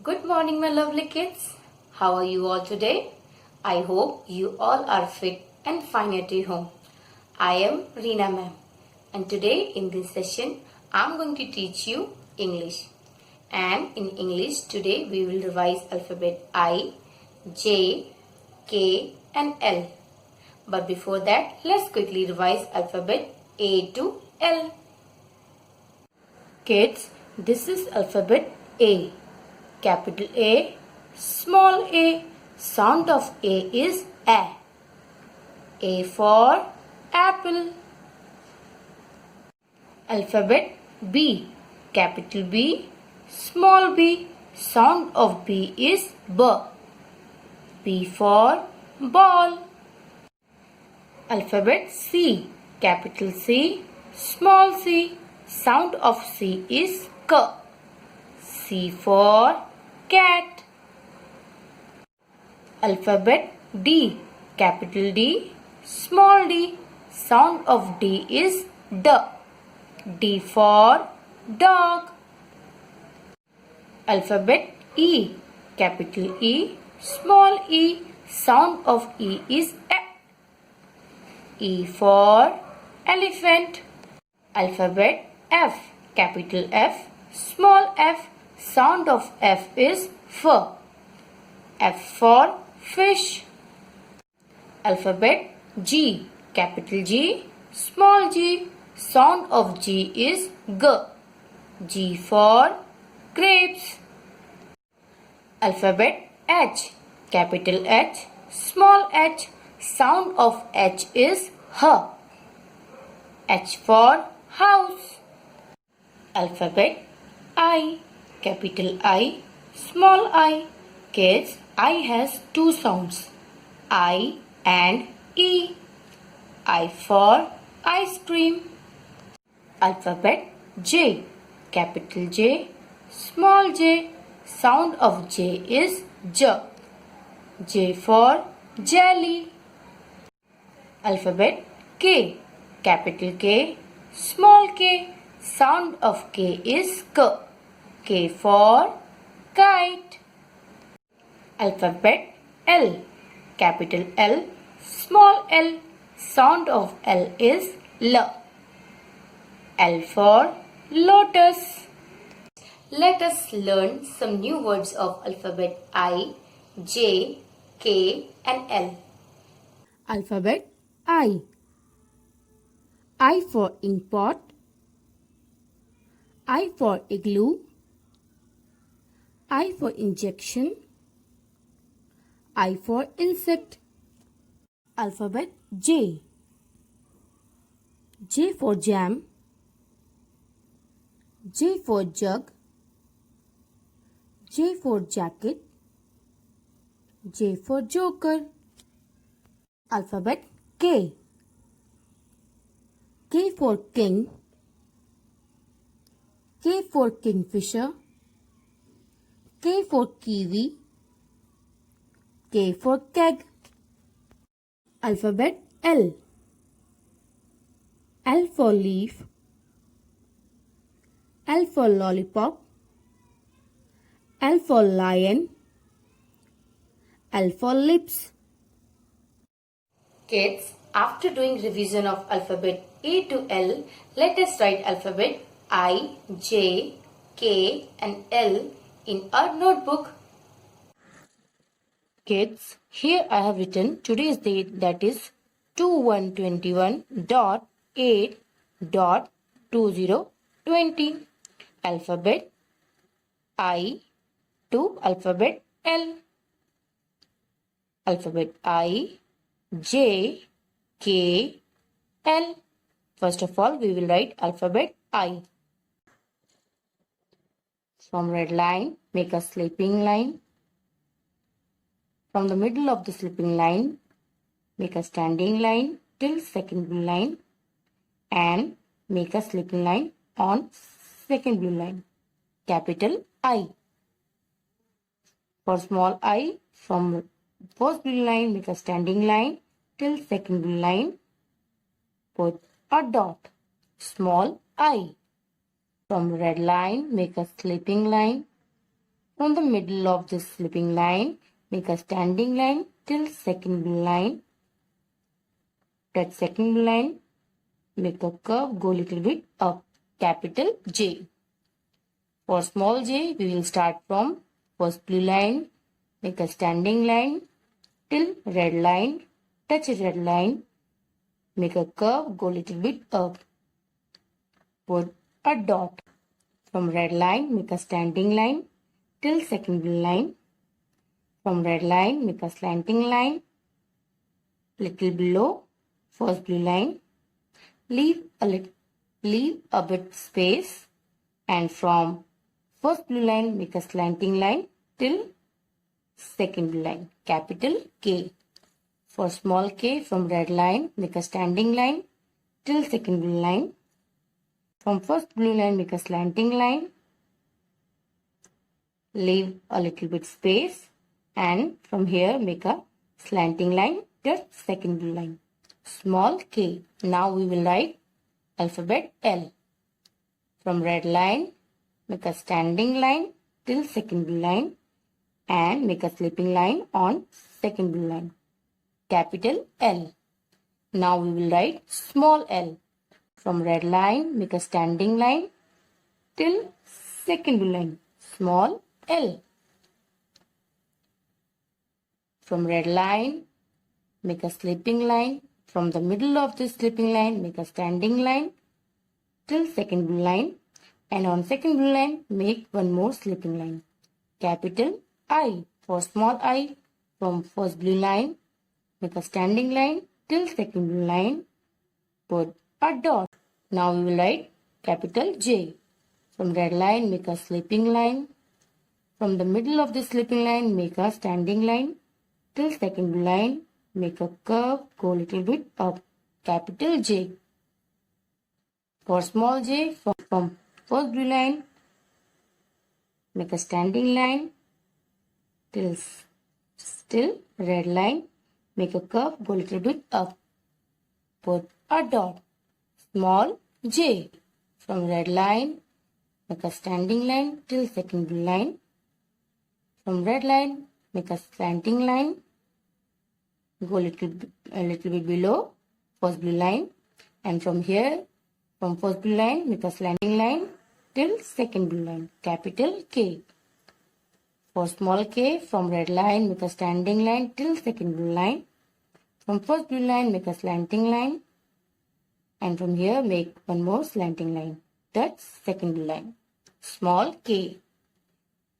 Good morning, my lovely kids. How are you all today? I hope you all are fit and fine at your home. I am Reena ma'am, and today in this session, I'm going to teach you English. And in English, today we will revise alphabet I, J, K, and L. But before that, let's quickly revise alphabet A to L. Kids, this is alphabet A. Capital A, small a, sound of A is A. A for apple. Alphabet B, capital B, small b, sound of B is B. B for ball. Alphabet C, capital C, small c, sound of C is K. C for cat. Alphabet D, capital D, small d, sound of D is D. D for dog. Alphabet E, capital E, small e, sound of E is E. E for elephant. Alphabet F, capital F, small f, sound of F is F. F for fish. Alphabet G, capital G, small g, sound of G is G. G for grapes. Alphabet H, capital H, small h, sound of H is H. H for house. Alphabet I, capital I, small I. Kids, I has two sounds, I and E. I for ice cream. Alphabet J, capital J, small j, sound of J is J. J for jelly. Alphabet K, capital K, small k, sound of K is K. K for kite. Alphabet L, capital L, small l, sound of L is L. L for lotus. Let us learn some new words of alphabet I, J, K, and L. Alphabet I. I for inkpot. I for igloo. I for injection. I for insect. Alphabet J. J for jam. J for jug. J for jacket. J for joker. Alphabet K. K for king. K for kingfisher. K for kiwi. K for keg. Alphabet L. L for leaf. L for lollipop. L for lion. L for lips. Kids, after doing revision of alphabet A to L, let us write alphabet I, J, K, and L in our notebook. Kids, here I have written today's date, that is 2121.8.2020. Alphabet I to alphabet L. Alphabet I, J, K, L. First of all, we will write alphabet I. From red line, make a sleeping line. From the middle of the sleeping line, make a standing line till second blue line and make a sleeping line on second blue line. Capital I. For small I, from first blue line, make a standing line till second blue line. Put a dot. Small I. From red line, make a sleeping line. From the middle of this slipping line, make a standing line till second blue line. Touch second blue line, make a curve, go little bit up, capital J. For small j, we will start from first blue line, make a standing line till red line, touch red line, make a curve, go little bit up, put a dot. From red line, make a standing line till second blue line. From red line, make a slanting line, little below first blue line. Leave a bit space, and from first blue line, make a slanting line till second blue line, capital K. For small k, from red line, make a standing line till second blue line. From first blue line, make a slanting line, leave a little bit space, and from here make a slanting line till second blue line. Small k. Now we will write alphabet L. From red line, make a standing line till second blue line and make a slipping line on second blue line, capital L. Now we will write small l. From red line, make a standing line till second blue line, small l. From red line, make a slipping line. From the middle of this slipping line, make a standing line till second blue line, and on second blue line, make one more slipping line, capital I. For small I, from first blue line, make a standing line till second blue line, put a dot. Now we will write capital J. From red line, make a slipping line. From the middle of the slipping line, make a standing line till second blue line, make a curve, go little bit up, capital J. For small j, from first blue line, make a standing line till still red line, make a curve, go little bit up, put a dot. Small j. From red line, make a standing line till second blue line. From red line, make a slanting line, go a little bit below first blue line, and from here, from first blue line, make a slanting line till second blue line, capital K. For small k, from red line, make a standing line till second blue line. From first blue line, make a slanting line, and from here, make one more slanting line, that's second blue line, small k.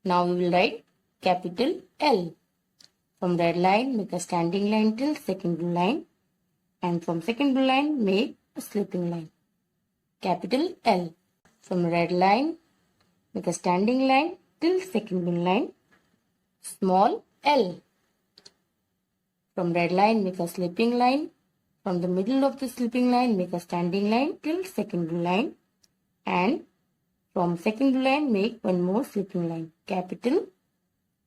Now we will write capital L. From red line, make a standing line till second blue line, and from second blue line, make a slipping line, capital L. From red line, make a standing line till second blue line, small l. From red line, make a slipping line. From the middle of the slipping line, make a standing line till second blue line, and from second blue line, make one more slipping line, capital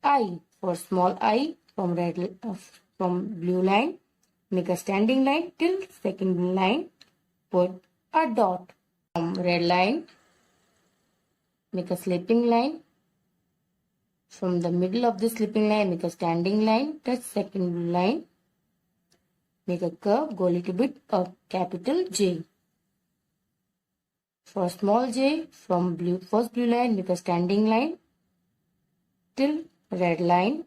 I. For small I, from blue line, make a standing line till second blue line, put a dot. From red line, make a slipping line. From the middle of the slipping line, make a standing line, touch second blue line, make a curve, go a little bit up, capital J. For small j, from first blue line, make a standing line till red line,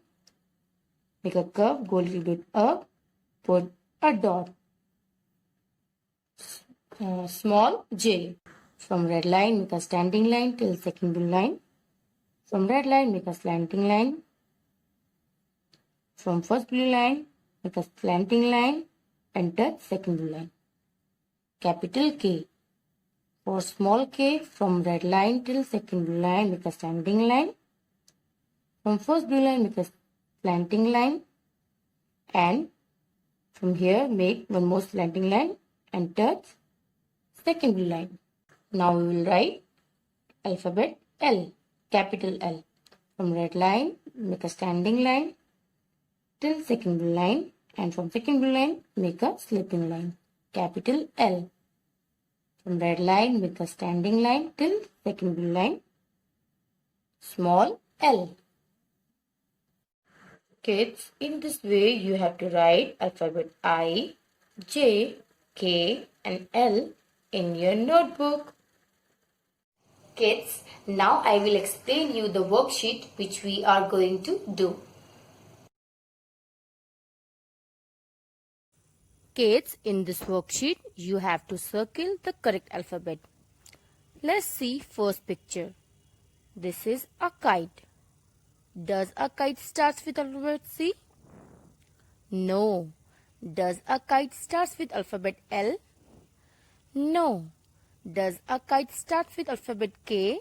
make a curve, go a little bit up, put a dot. Small j. From red line, make a standing line till second blue line. From red line, make a slanting line. From first blue line, make a slanting line and touch second blue line, capital K. For small k, from red line till second blue line, make a standing line. From first blue line, make a slanting line, and from here, make one more slanting line and touch second blue line. Now we will write alphabet L, capital L. From red line, make a standing line till second blue line, and from second blue line, make a slipping line, capital L. From red line, make a standing line till second blue line, small l. Kids, in this way you have to write alphabet I, J, K and L in your notebook. Kids, now I will explain you the worksheet which we are going to do. Kids, in this worksheet you have to circle the correct alphabet. Let's see first picture. This is a kite. Does a kite start with alphabet C? No. Does a kite start with alphabet L? No. Does a kite start with alphabet K?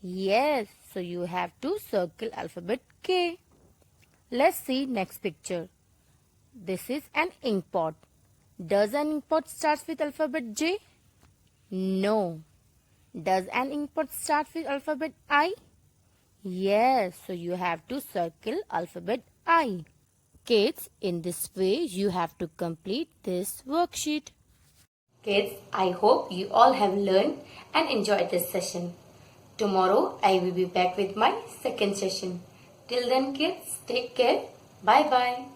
Yes. So you have to circle alphabet K. Let's see next picture. This is an ink pot. Does an ink pot start with alphabet J? No. Does an ink pot start with alphabet I? Yes, so you have to circle alphabet I. Kids, in this way you have to complete this worksheet. Kids, I hope you all have learned and enjoyed this session. Tomorrow I will be back with my second session. Till then kids, take care. Bye bye.